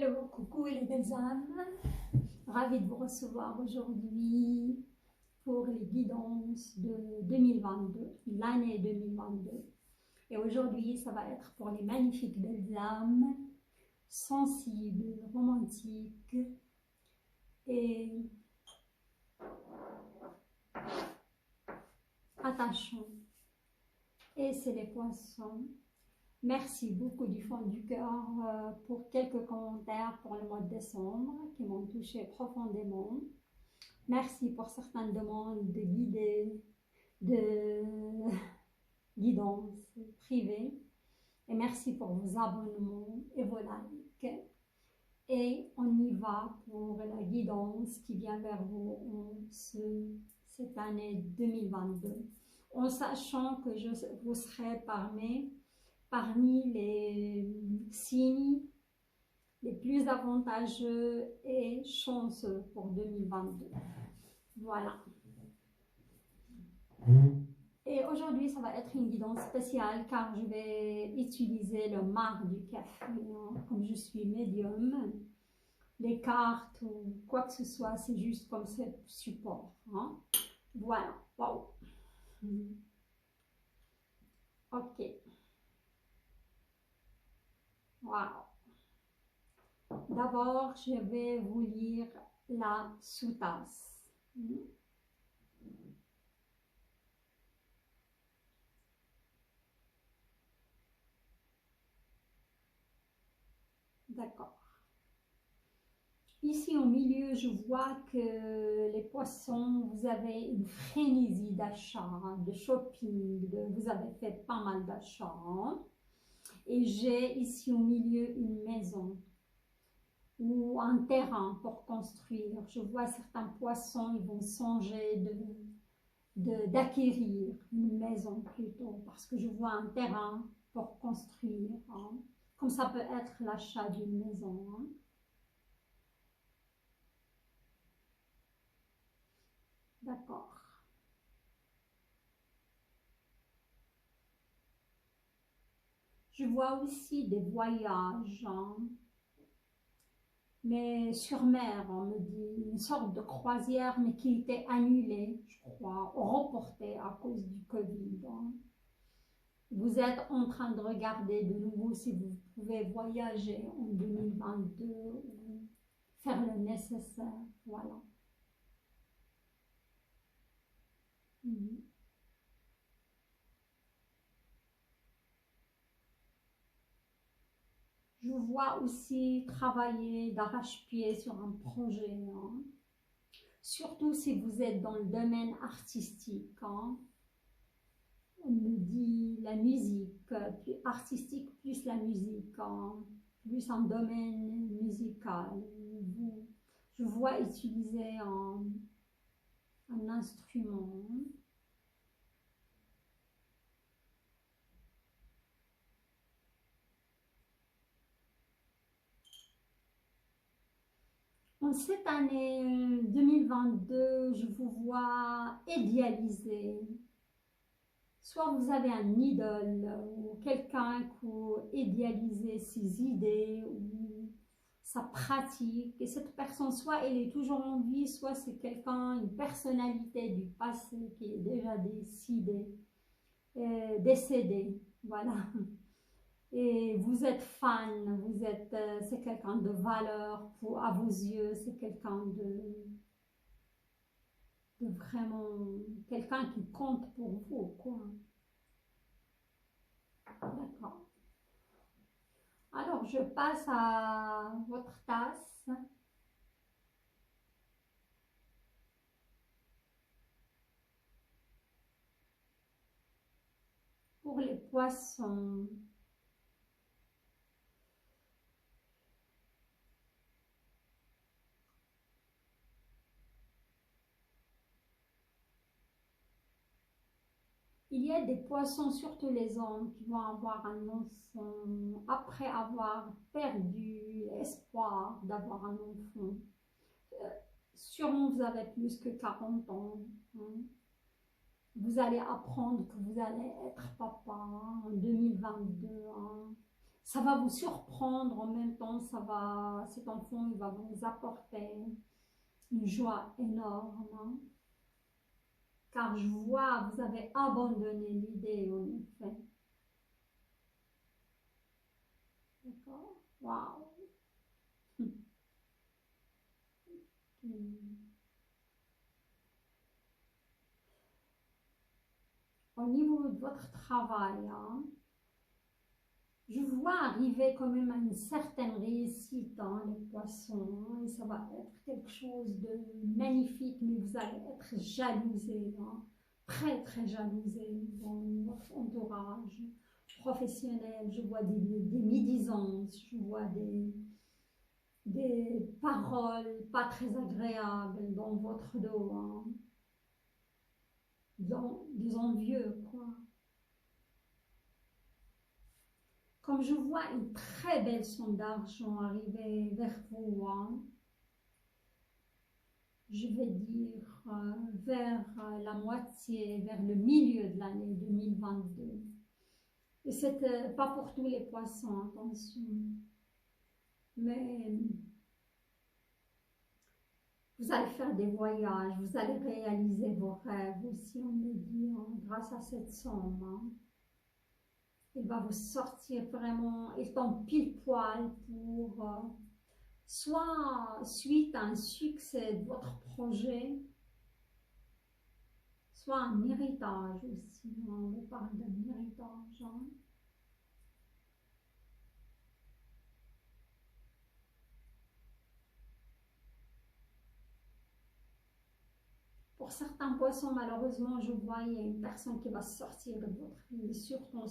Hello, coucou les belles âmes, ravie de vous recevoir aujourd'hui pour les guidances de 2022, l'année 2022. Et aujourd'hui, ça va être pour les magnifiques belles âmes, sensibles, romantiques et attachants. Et c'est les poissons. Merci beaucoup du fond du cœur pour quelques commentaires pour le mois de décembre qui m'ont touché profondément. Merci pour certaines demandes de guidance privée. Et merci pour vos abonnements et vos likes. Et on y va pour la guidance qui vient vers vous en cette année 2022. En sachant que vous serez parmi les signes les plus avantageux et chanceux pour 2022. Voilà. Et aujourd'hui, ça va être une guidance spéciale car je vais utiliser le marc du café. Comme je suis médium, les cartes ou quoi que ce soit, c'est juste comme ce support. Hein. Voilà. Wow. Ok. Wow. D'abord, je vais vous lire la sous-tasse. D'accord. Ici au milieu, je vois que les poissons, vous avez une frénésie d'achat, de shopping, vous avez fait pas mal d'achats. Hein. Et j'ai ici au milieu une maison ou un terrain pour construire. Je vois certains poissons, ils vont songer d'acquérir une maison plutôt, parce que je vois un terrain pour construire. Hein. Comme ça peut être l'achat d'une maison. Hein. D'accord. Je vois aussi des voyages, hein, mais sur mer, on me dit, une sorte de croisière, mais qui était annulée, je crois, reportée à cause du Covid. Hein. Vous êtes en train de regarder de nouveau si vous pouvez voyager en 2022 ou faire le nécessaire. Voilà. Je vois aussi travailler d'arrache-pied sur un projet. Hein. Surtout si vous êtes dans le domaine artistique. Hein. On me dit la musique, plus artistique plus la musique, hein, plus un domaine musical. Je vois utiliser un instrument. En cette année 2022, je vous vois idéaliser. Soit vous avez un idole ou quelqu'un qui idéalise ses idées ou sa pratique. Et cette personne, soit elle est toujours en vie, soit c'est quelqu'un, une personnalité du passé qui est déjà décédée. Voilà. Et vous êtes fan, c'est quelqu'un de valeur à vos yeux, c'est quelqu'un de vraiment, quelqu'un qui compte pour vous, quoi. D'accord. Alors, je passe à votre tasse. Pour les poissons. Il y a des poissons, surtout les hommes, qui vont avoir un enfant après avoir perdu l'espoir d'avoir un enfant. Sûrement, vous avez plus que 40 ans. Hein. Vous allez apprendre que vous allez être papa hein, en 2022. Hein. Ça va vous surprendre en même temps, cet enfant, il va vous apporter une joie énorme. Hein. Car je vois, vous avez abandonné l'idée, en effet. D'accord? Waouh! Au niveau de votre travail, hein, je vois arriver quand même à une certaine réussite, hein, les poissons, hein, et ça va être quelque chose de magnifique, mais vous allez être jalousé, hein, très très jalousé dans votre entourage professionnel. Je vois des médisances, je vois des paroles pas très agréables dans votre dos, hein, des envieux, quoi. Comme je vois une très belle somme d'argent arriver vers vous, hein, je vais dire vers la moitié, vers le milieu de l'année 2022. Et c'est pas pour tous les poissons, attention. Mais vous allez faire des voyages, vous allez réaliser vos rêves aussi, on me dit, hein, grâce à cette somme. Hein. Il va vous sortir vraiment, il tombe pile poil pour soit suite à un succès de votre projet, soit un héritage aussi. Hein. On parle d'un héritage. Hein. Pour certains poissons, malheureusement, je vois, il y a une personne qui va sortir de votre vie. Sûrement,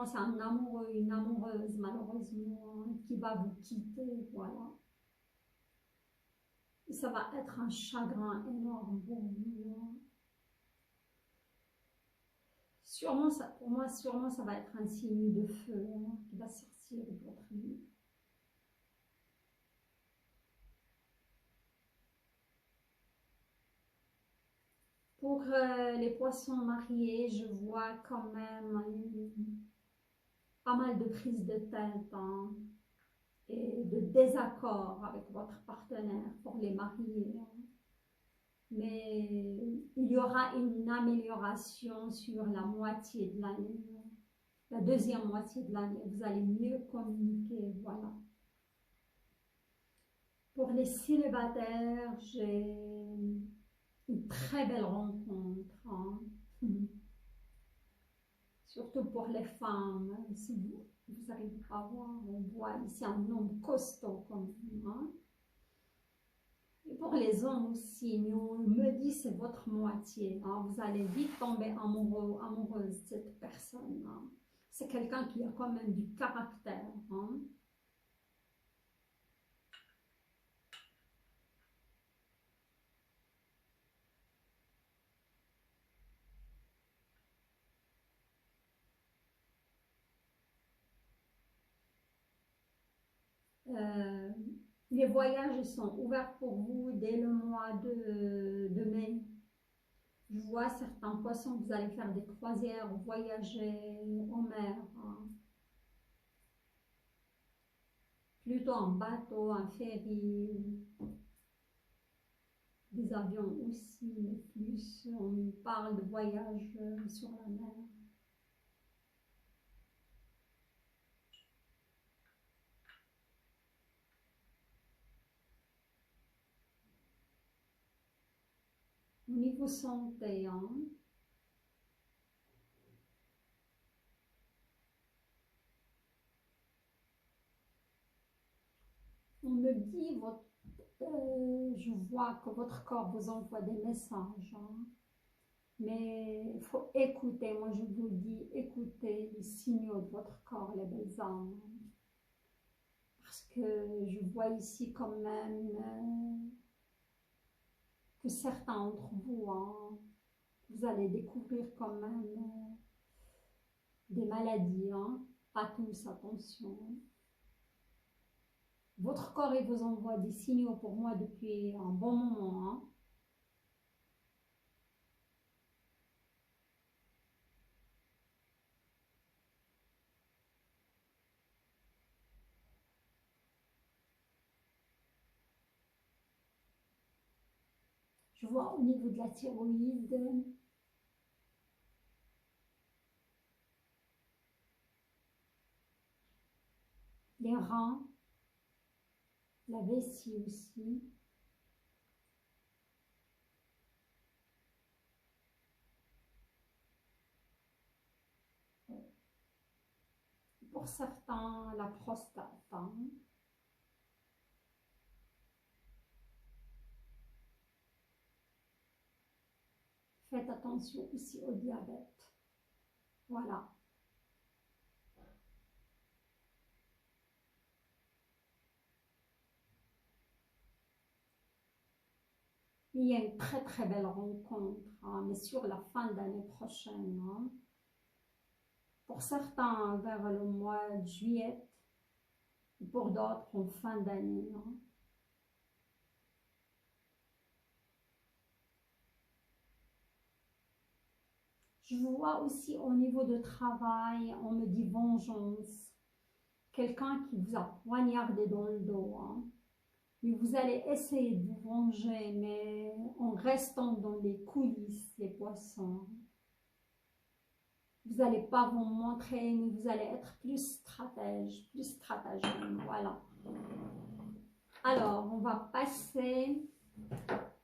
c'est un amoureux, une amoureuse, malheureusement, hein, qui va vous quitter. Voilà. Et ça va être un chagrin énorme pour vous. Hein. Sûrement, ça, pour moi, sûrement, ça va être un signe de feu, hein, qui va sortir de votre vie. Pour les poissons mariés, je vois quand même pas mal de prises de tête, hein, et de désaccords avec votre partenaire pour les mariés. Hein. Mais il y aura une amélioration sur la moitié de l'année, la deuxième moitié de l'année. Vous allez mieux communiquer, voilà. Pour les célibataires, j'ai une très belle rencontre. Hein. Surtout pour les femmes. Si vous arrivez à voir, on voit ici un homme costaud comme vous. Hein. Et pour les hommes aussi, mais on me dit c'est votre moitié. Hein. Vous allez vite tomber amoureux, amoureuse de cette personne. Hein. C'est quelqu'un qui a quand même du caractère. Hein. Euh, les voyages sont ouverts pour vous dès le mois de mai. Je vois certains poissons, vous allez faire des croisières, voyager en mer. Hein. Plutôt en bateau, un ferry, des avions aussi, mais plus on parle de voyage sur la mer. Au niveau santé, hein, on me dit, je vois que votre corps vous envoie des messages, hein, mais il faut écouter, moi je vous dis, écoutez les signaux de votre corps, les belles âmes, parce que je vois ici quand même que certains d'entre vous, hein, vous allez découvrir quand même des maladies, hein, pas tous, attention. Votre corps, il vous envoie des signaux pour moi depuis un bon moment. Hein. Je vois au niveau de la thyroïde, les reins, la vessie aussi. Pour certains, la prostate. Hein. Faites attention aussi au diabète. Voilà. Il y a une très très belle rencontre, hein, mais sur la fin d'année prochaine. Hein. Pour certains, vers le mois de juillet, et pour d'autres, en fin d'année. Hein. Je vois aussi au niveau de travail, on me dit vengeance. Quelqu'un qui vous a poignardé dans le dos. Hein. Mais vous allez essayer de vous venger, mais en restant dans les coulisses, les poissons. Vous n'allez pas vous montrer, mais vous allez être plus stratège, plus stratagème. Voilà. Alors, on va passer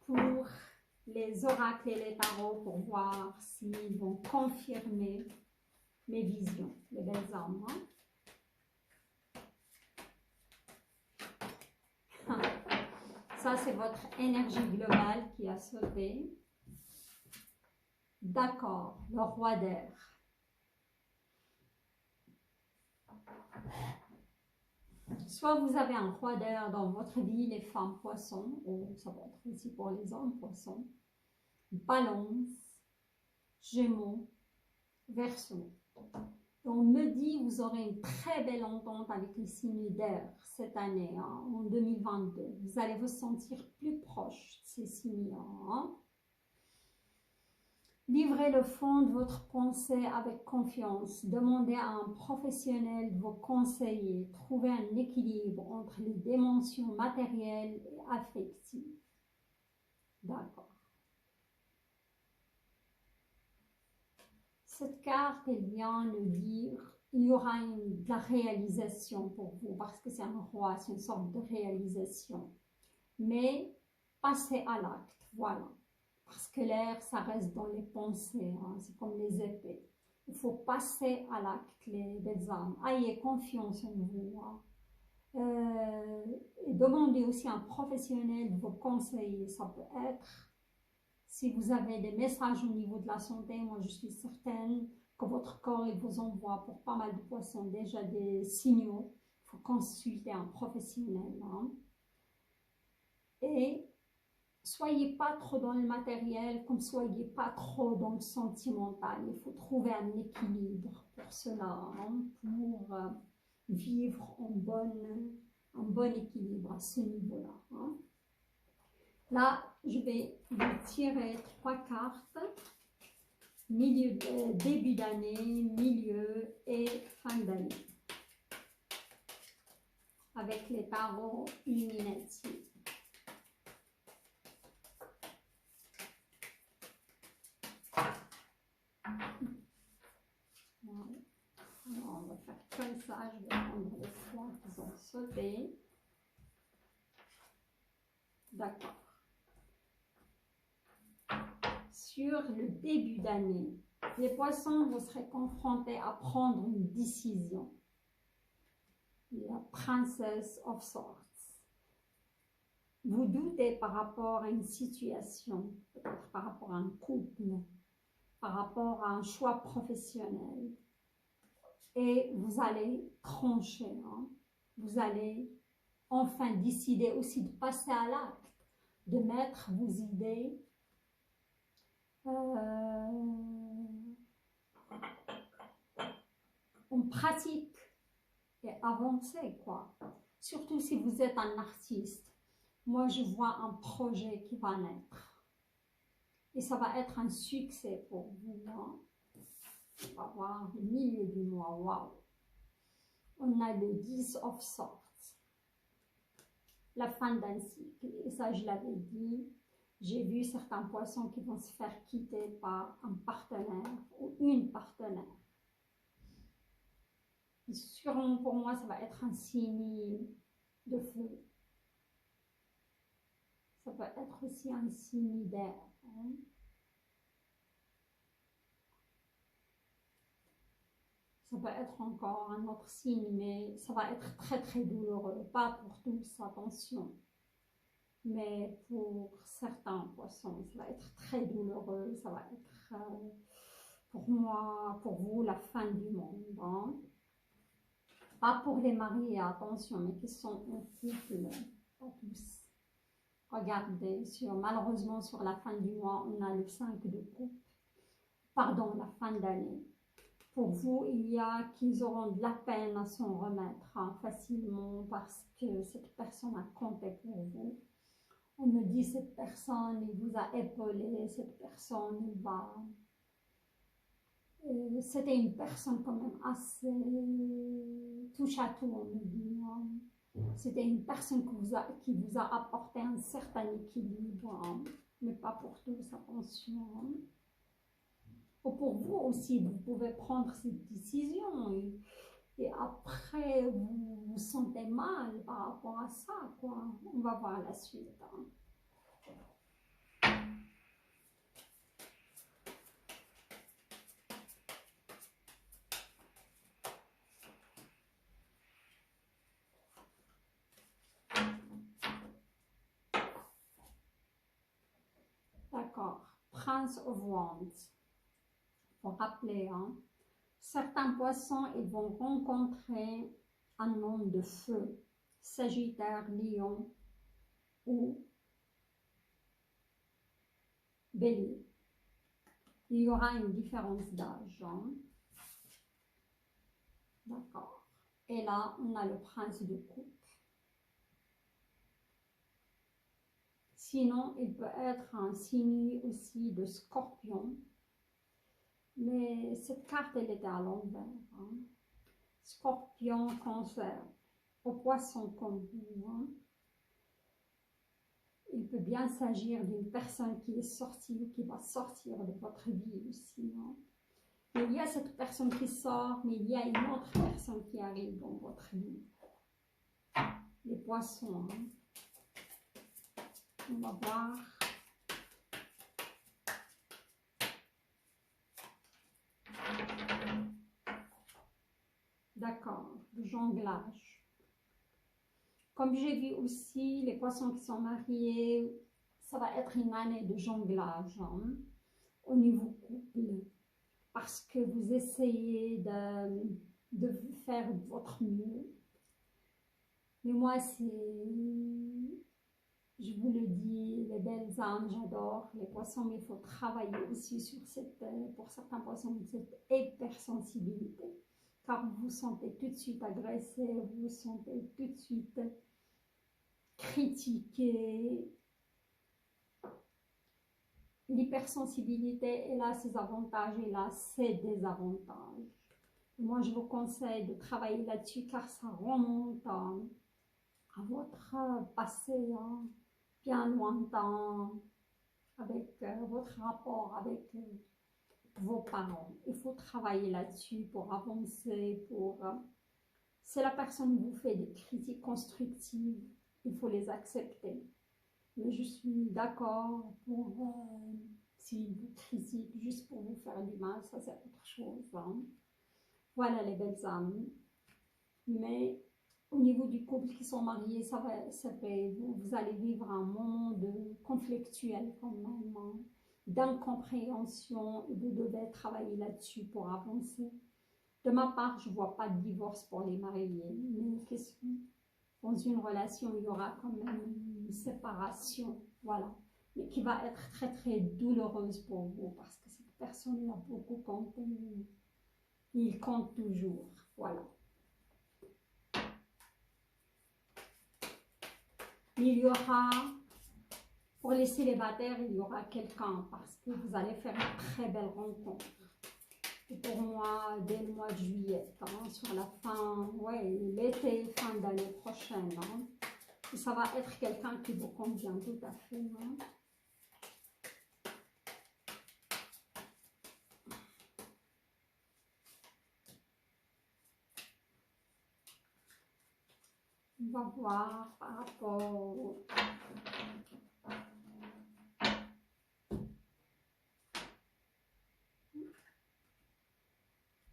pour les oracles et les tarots pour voir s'ils vont confirmer mes visions, les belles âmes. Hein. Ça, c'est votre énergie globale qui a sauté. D'accord, le roi d'air. Soit vous avez un roi d'air dans votre vie, les femmes poissons, ou ça va être aussi pour les hommes poissons, balance, gémeaux, verseau. Donc, on me dit, vous aurez une très belle entente avec les signes d'air cette année, hein, en 2022. Vous allez vous sentir plus proche de ces signes. Hein. Livrez le fond de votre pensée avec confiance. Demandez à un professionnel de vous conseiller. Trouvez un équilibre entre les dimensions matérielles et affectives. D'accord. Cette carte, elle vient nous dire il y aura de la réalisation pour vous, parce que c'est un roi, c'est une sorte de réalisation. Mais passez à l'acte, voilà. Parce que l'air, ça reste dans les pensées, hein, c'est comme les épées. Il faut passer à l'acte, les belles âmes. Ayez confiance en vous. Hein. Et demandez aussi à un professionnel de vous conseiller. Ça peut être, si vous avez des messages au niveau de la santé, moi je suis certaine que votre corps il vous envoie pour pas mal de poissons déjà des signaux. Il faut consulter un professionnel. Hein. Et soyez pas trop dans le matériel, comme soyez pas trop dans le sentimental. Il faut trouver un équilibre pour cela, hein, pour vivre en bon équilibre à ce niveau-là. Hein. Là, je vais vous tirer 3 cartes, début d'année, milieu et fin d'année, avec les tarots Illuminati. Alors, on va faire comme ça, je vais prendre les points qui ont sauté. D'accord. Sur le début d'année, les poissons, vous serez confrontés à prendre une décision. La Princess of Swords. Vous doutez par rapport à une situation, peut-être par rapport à un couple, par rapport à un choix professionnel. Et vous allez trancher. Hein. Vous allez enfin décider aussi de passer à l'acte, de mettre vos idées en pratique et avancer, quoi. Surtout si vous êtes un artiste. Moi, je vois un projet qui va naître. Et ça va être un succès pour vous. Hein. On va voir le milieu du mois. Waouh! On a le 10 of Swords. La fin d'un cycle. Et ça, je l'avais dit. J'ai vu certains poissons qui vont se faire quitter par un partenaire ou une partenaire. Et sûrement pour moi, ça va être un signe de feu. Ça peut être aussi un signe d'air. Hein. Ça peut être encore un autre signe, mais ça va être très très douloureux. Pas pour tous, attention. Mais pour certains poissons, ça va être très douloureux. Ça va être pour moi, pour vous, la fin du monde. Hein. Pas pour les mariés, attention, mais qui sont en couple, pas tous. Regardez, malheureusement, sur la fin du mois, on a le 5 de coupe. Pardon, la fin d'année. Pour vous, il y a qui auront de la peine à s'en remettre hein, facilement parce que cette personne a compté pour vous. On me dit cette personne, il vous a épaulé, cette personne, il va... C'était une personne quand même assez touche à tout, on me dit. Hein. C'était une personne qui vous a apporté un certain équilibre, hein, mais pas pour tous, attention. Hein. Ou pour vous aussi, vous pouvez prendre cette décision et après vous vous sentez mal par rapport à ça, quoi. On va voir la suite. Hein. D'accord. Prince of Wands. Pour rappeler, hein, certains poissons, ils vont rencontrer un homme de feu, Sagittaire, Lion ou Bélier. Il y aura une différence d'âge. Hein. D'accord. Et là, on a le prince de coupe. Sinon, il peut être un signe aussi de Scorpion. Mais cette carte, elle était à l'envers. Hein. Scorpion, Cancer, au poisson comme vous. Hein. Il peut bien s'agir d'une personne qui est sortie, qui va sortir de votre vie aussi. Hein. Mais il y a cette personne qui sort, mais il y a une autre personne qui arrive dans votre vie. Les poissons. Hein. On va voir. D'accord, le jonglage. Comme j'ai vu aussi, les poissons qui sont mariés, ça va être une année de jonglage hein, au niveau couple. Parce que vous essayez de faire votre mieux. Mais moi, je vous le dis, les belles âmes, j'adore les poissons, mais il faut travailler aussi sur pour certains poissons, cette hypersensibilité. Car vous vous sentez tout de suite agressé, vous vous sentez tout de suite critiqué. L'hypersensibilité, elle a ses avantages, elle a ses désavantages. Moi, je vous conseille de travailler là-dessus car ça remonte à votre passé hein, bien lointain, avec votre rapport avec vos parents. Il faut travailler là-dessus pour avancer, si la personne vous fait des critiques constructives, il faut les accepter. Mais je suis d'accord pour s'il vous critique juste pour vous faire du mal, ça c'est autre chose. Hein. Voilà les belles âmes. Mais au niveau du couple qui sont mariés, vous allez vivre un moment de conflictuel quand même, hein, d'incompréhension et vous devez travailler là-dessus pour avancer. De ma part, je ne vois pas de divorce pour les mariés, mais dans une relation, il y aura quand même une séparation, voilà, mais qui va être très très douloureuse pour vous parce que cette personne a beaucoup compté, il compte toujours, voilà. Il y aura, pour les célibataires, il y aura quelqu'un parce que vous allez faire une très belle rencontre. Et pour moi, dès le mois de juillet, hein, sur la fin, ouais, l'été, fin d'année prochaine. Hein, et ça va être quelqu'un qui vous convient tout à fait. Hein. On va voir par rapport.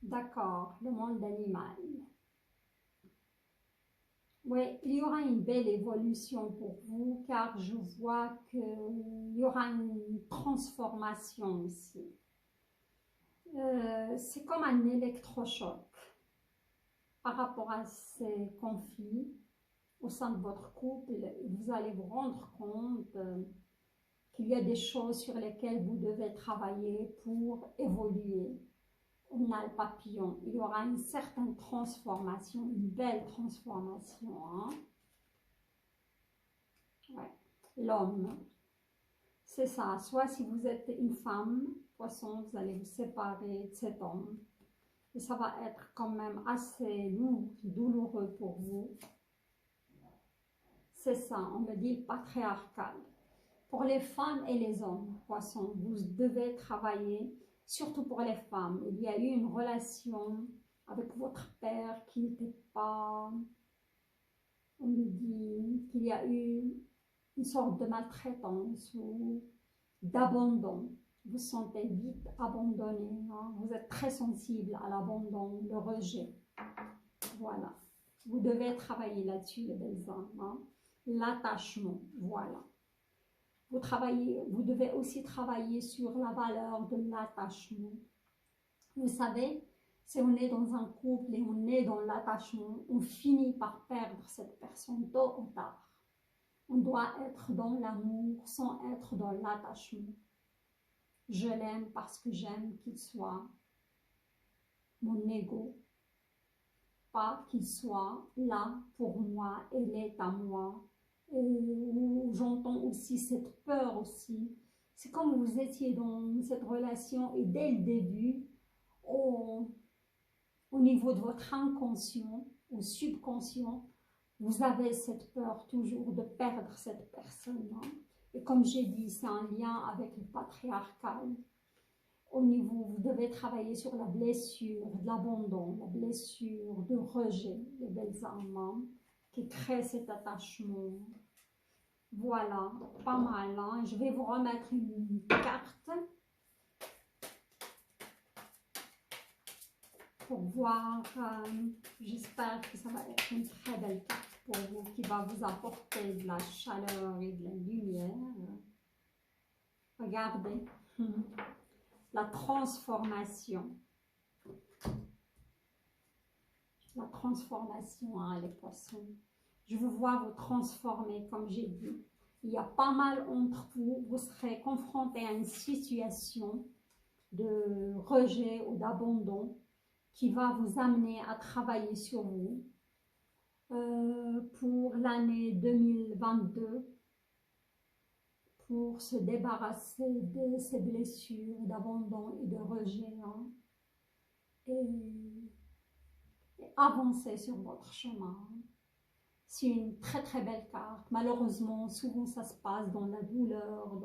D'accord, le monde animal. Oui, il y aura une belle évolution pour vous car je vois qu'il y aura une transformation ici. C'est comme un électrochoc par rapport à ces conflits au sein de votre couple. Vous allez vous rendre compte qu'il y a des choses sur lesquelles vous devez travailler pour évoluer. On a le papillon, il y aura une certaine transformation, une belle transformation. Hein? Ouais. L'homme, c'est ça. Soit si vous êtes une femme, poisson, vous allez vous séparer de cet homme. Et ça va être quand même assez lourd, douloureux pour vous. C'est ça, on me dit patriarcal. Pour les femmes et les hommes, poissons, vous devez travailler, surtout pour les femmes. Il y a eu une relation avec votre père qui n'était pas... On me dit qu'il y a eu une sorte de maltraitance ou d'abandon. Vous sentez vite abandonné. Hein? Vous êtes très sensible à l'abandon, le rejet. Voilà. Vous devez travailler là-dessus, les belles âmes. Hein? L'attachement, voilà. Vous devez aussi travailler sur la valeur de l'attachement. Vous savez, si on est dans un couple et on est dans l'attachement, on finit par perdre cette personne tôt ou tard. On doit être dans l'amour sans être dans l'attachement. Je l'aime parce que j'aime qu'il soit mon ego, pas qu'il soit là pour moi, elle est à moi. Où j'entends aussi cette peur aussi. C'est comme vous étiez dans cette relation et dès le début, au niveau de votre inconscient ou subconscient, vous avez cette peur toujours de perdre cette personne. Hein? Et comme j'ai dit, c'est un lien avec le patriarcal. Au niveau, vous devez travailler sur la blessure de l'abandon, la blessure de rejet, les belles âmes, hein, qui créent cet attachement. Voilà, pas mal. Hein? Je vais vous remettre une carte pour voir. J'espère que ça va être une très belle carte pour vous qui va vous apporter de la chaleur et de la lumière. Regardez, la transformation. La transformation, hein, les poissons. Je vous vois vous transformer, comme j'ai dit. Il y a pas mal entre vous. Vous serez confronté à une situation de rejet ou d'abandon qui va vous amener à travailler sur vous pour l'année 2022 pour se débarrasser de ces blessures d'abandon et de rejet. Hein, et avancer sur votre chemin. C'est une très très belle carte. Malheureusement, souvent ça se passe dans la douleur,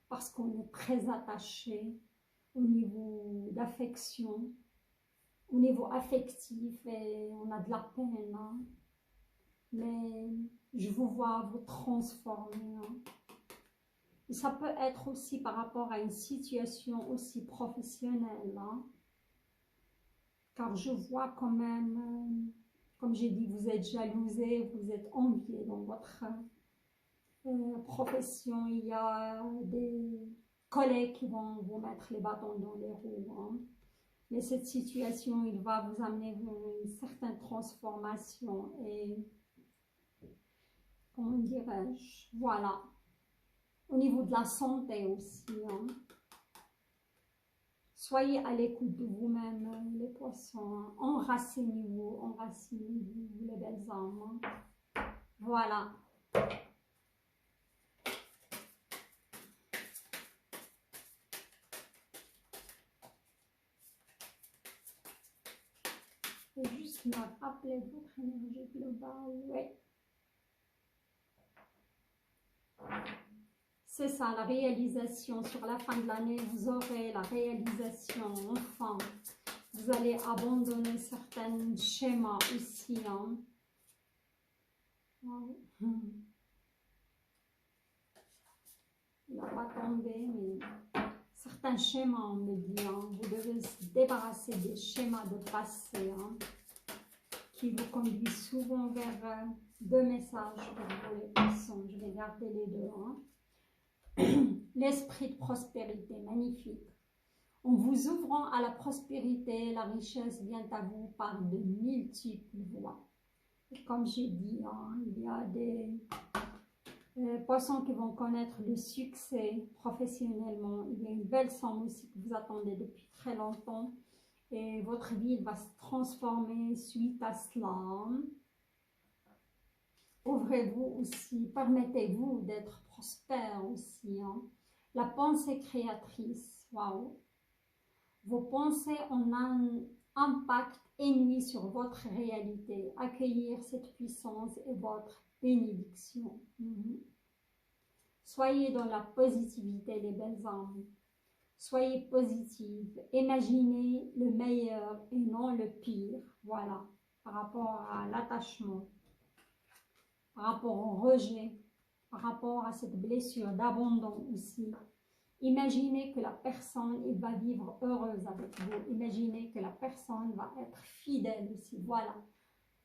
parce qu'on est très attaché au niveau d'affection, au niveau affectif et on a de la peine. Hein. Mais je vous vois vous transformer. Hein. Et ça peut être aussi par rapport à une situation aussi professionnelle. Hein. Car je vois quand même, comme j'ai dit, vous êtes jalousé, vous êtes envié dans votre profession. Il y a des collègues qui vont vous mettre les bâtons dans les roues. Hein. Mais cette situation, il va vous amener une certaine transformation et, comment dirais-je, voilà. Au niveau de la santé aussi, hein. Soyez à l'écoute de vous-même, les poissons. Hein. Enracinez-vous, les belles âmes. Hein. Voilà. Et juste me rappeler votre énergie globale. Oui. C'est ça, la réalisation. Sur la fin de l'année, vous aurez la réalisation. Enfin, vous allez abandonner certains schémas aussi. Hein. Wow. Il n'a pas tombé, mais certains schémas, on me dit, hein, vous devez se débarrasser des schémas de passé, hein, qui vous conduisent souvent vers deux messages pour vous les personnes. Je vais garder les deux. Hein. L'esprit de prospérité, magnifique. En vous ouvrant à la prospérité, la richesse vient à vous par de multiples voies. Et comme j'ai dit, hein, il y a des poissons qui vont connaître le succès professionnellement. Il y a une belle somme aussi que vous attendez depuis très longtemps. Et votre vie va se transformer suite à cela. Ouvrez-vous aussi, permettez-vous d'être prospère aussi. Hein. La pensée créatrice, waouh. Vos pensées ont un impact énorme sur votre réalité. Accueillir cette puissance est votre bénédiction. Soyez dans la positivité, les belles âmes. Soyez positive. Imaginez le meilleur et non le pire. Voilà, par rapport à l'attachement, par rapport au rejet, par rapport à cette blessure d'abandon aussi. Imaginez que la personne elle va vivre heureuse avec vous. Imaginez que la personne va être fidèle aussi. Voilà,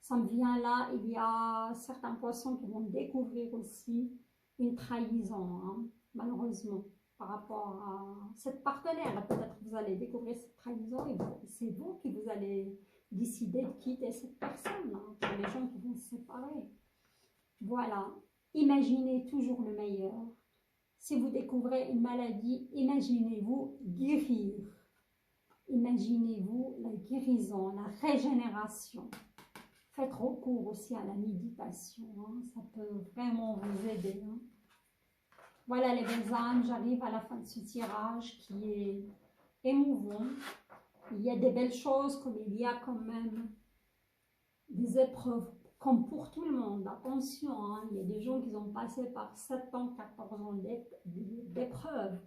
ça me vient là. Il y a certains poissons qui vont découvrir aussi une trahison, hein, malheureusement, par rapport à cette partenaire. Peut-être que vous allez découvrir cette trahison et c'est vous qui vous allez décider de quitter cette personne, hein, pour les gens qui vont se séparer. Voilà, imaginez toujours le meilleur. Si vous découvrez une maladie, imaginez-vous guérir. Imaginez-vous la guérison, la régénération. Faites recours aussi à la méditation, hein, ça peut vraiment vous aider. Hein. Voilà les belles âmes, j'arrive à la fin de ce tirage qui est émouvant. Il y a des belles choses comme il y a quand même des épreuves, comme pour tout le monde. Attention, hein, il y a des gens qui ont passé par 7 ans, 14 ans d'épreuves.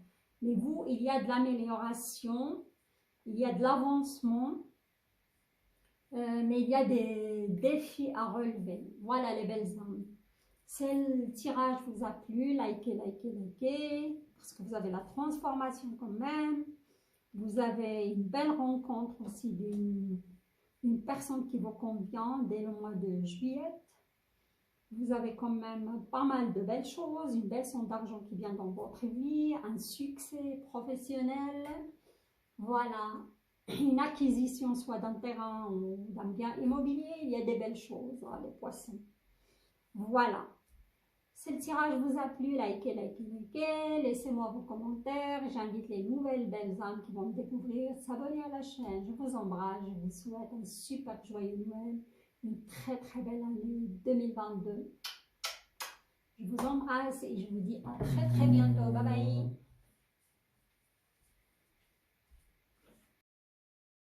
Mais vous, il y a de l'amélioration, il y a de l'avancement. Mais il y a des défis à relever. Voilà les belles âmes. Si le tirage vous a plu, likez, likez, likez, parce que vous avez la transformation quand même. Vous avez une belle rencontre aussi d'une personne qui vous convient dès le mois de juillet. Vous avez quand même pas mal de belles choses, une belle somme d'argent qui vient dans votre vie, un succès professionnel. Voilà. Une acquisition soit d'un terrain ou d'un bien immobilier, il y a des belles choses, hein, les poissons. Voilà. Si le tirage vous a plu, likez, likez, likez, laissez-moi vos commentaires. J'invite les nouvelles belles âmes qui vont me découvrir, s'abonner à la chaîne. Je vous embrasse, je vous souhaite un super joyeux Noël, une très très belle année 2022. Je vous embrasse et je vous dis à très très bientôt. Bye bye.